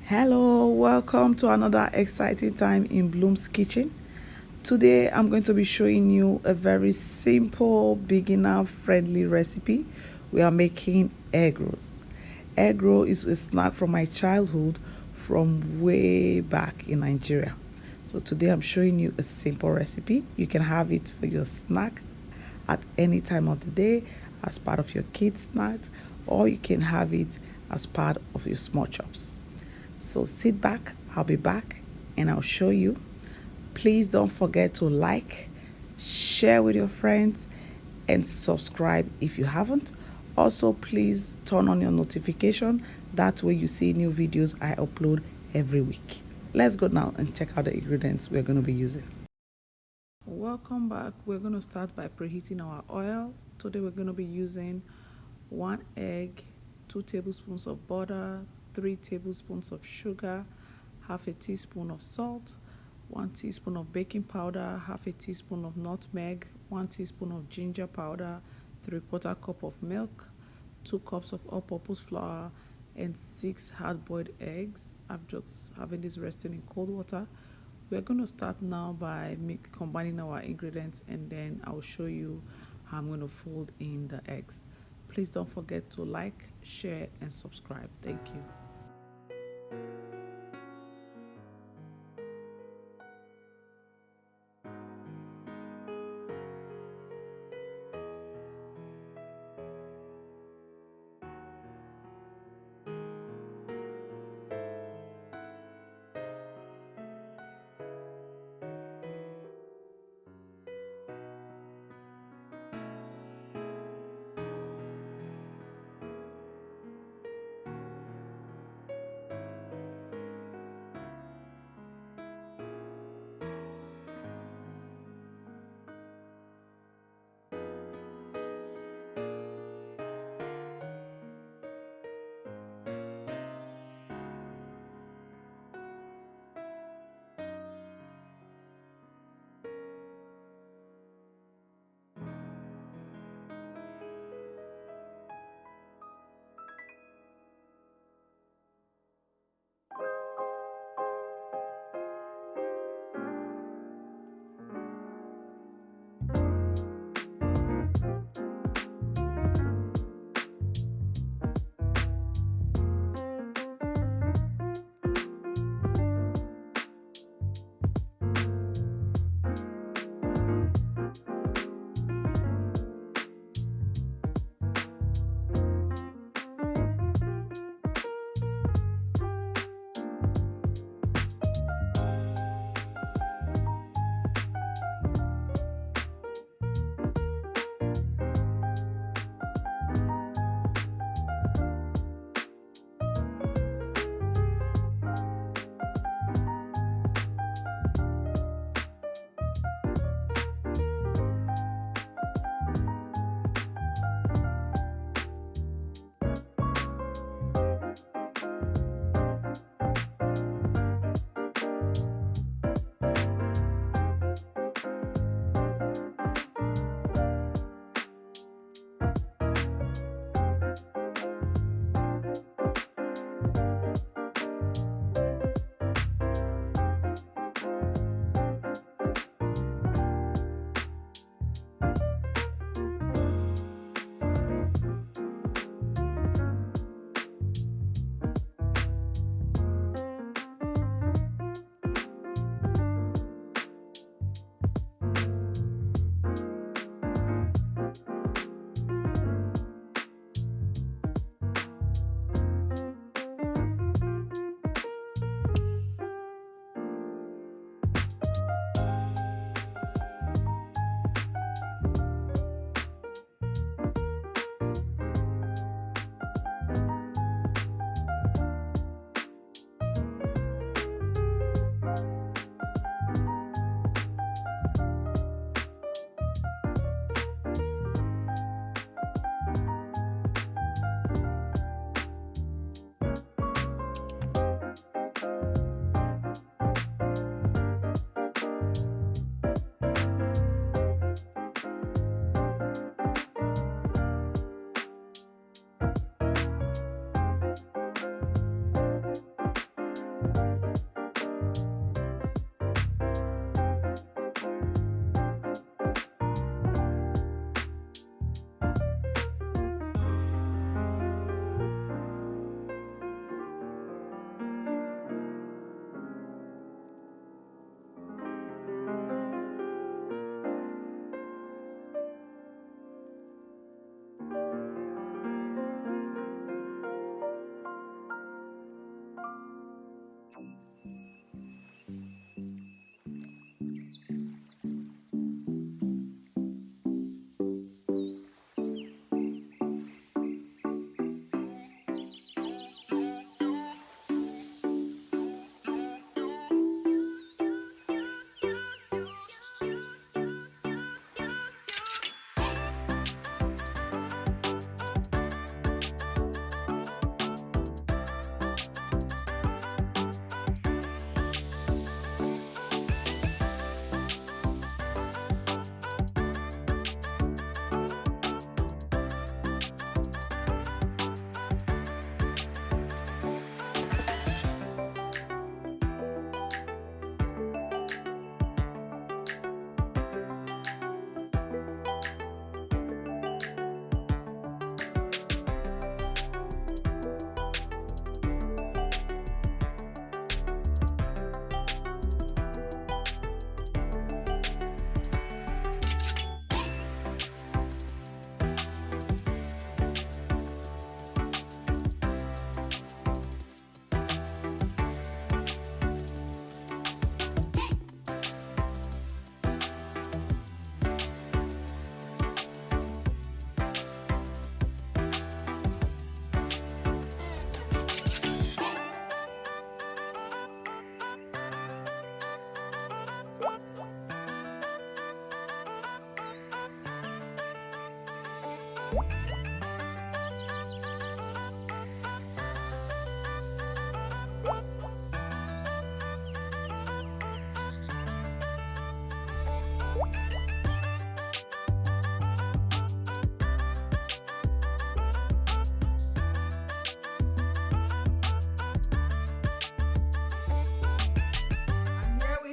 Hello, welcome to another exciting time in Bloom's Kitchen. Today I'm going to be showing you a very simple beginner friendly recipe. We are making egg rolls. Egg roll is a snack from my childhood from way back in Nigeria. So today I'm showing you a simple recipe. You can have it for your snack at any time of the day as part of your kids snack, or you can have it as part of your small chops. So sit back, I'll be back and I'll show you. Please don't forget to like, share with your friends, and subscribe if you haven't. Also, please turn on your notification. That way you see new videos I upload every week. Let's go now and check out the ingredients we're going to be using. Welcome back. We're going to start by preheating our oil. Today we're going to be using 1 egg, 2 tablespoons of butter, 3 tablespoons of sugar, half a teaspoon of salt, 1 teaspoon of baking powder, half a teaspoon of nutmeg, 1 teaspoon of ginger powder, 3/4 cup of milk, 2 cups of all-purpose flour, and 6 hard-boiled eggs. I'm just having this resting in cold water. We're going to start now by combining our ingredients, and then I'll show you how I'm going to fold in the eggs. Please don't forget to like, share, and subscribe. Thank you.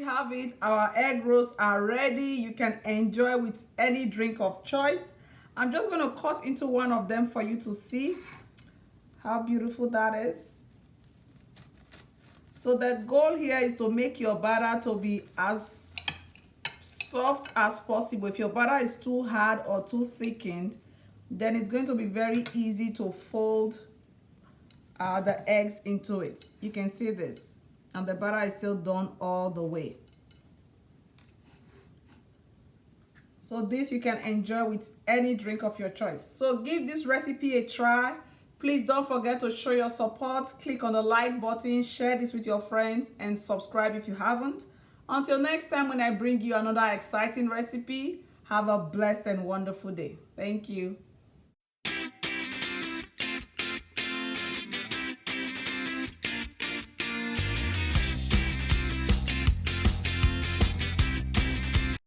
Have it, our egg rolls are ready. You can enjoy with any drink of choice. I'm just going to cut into one of them for you to see how beautiful that is. So the goal here is to make your batter to be as soft as possible. If your batter is too hard or too thickened, then it's going to be very easy to fold the eggs into it. You can see this, and the batter is still done all the way. So this you can enjoy with any drink of your choice. So give this recipe a try. Please don't forget to show your support. Click on the like button, share this with your friends, and subscribe if you haven't. Until next time when I bring you another exciting recipe, have a blessed and wonderful day. Thank you.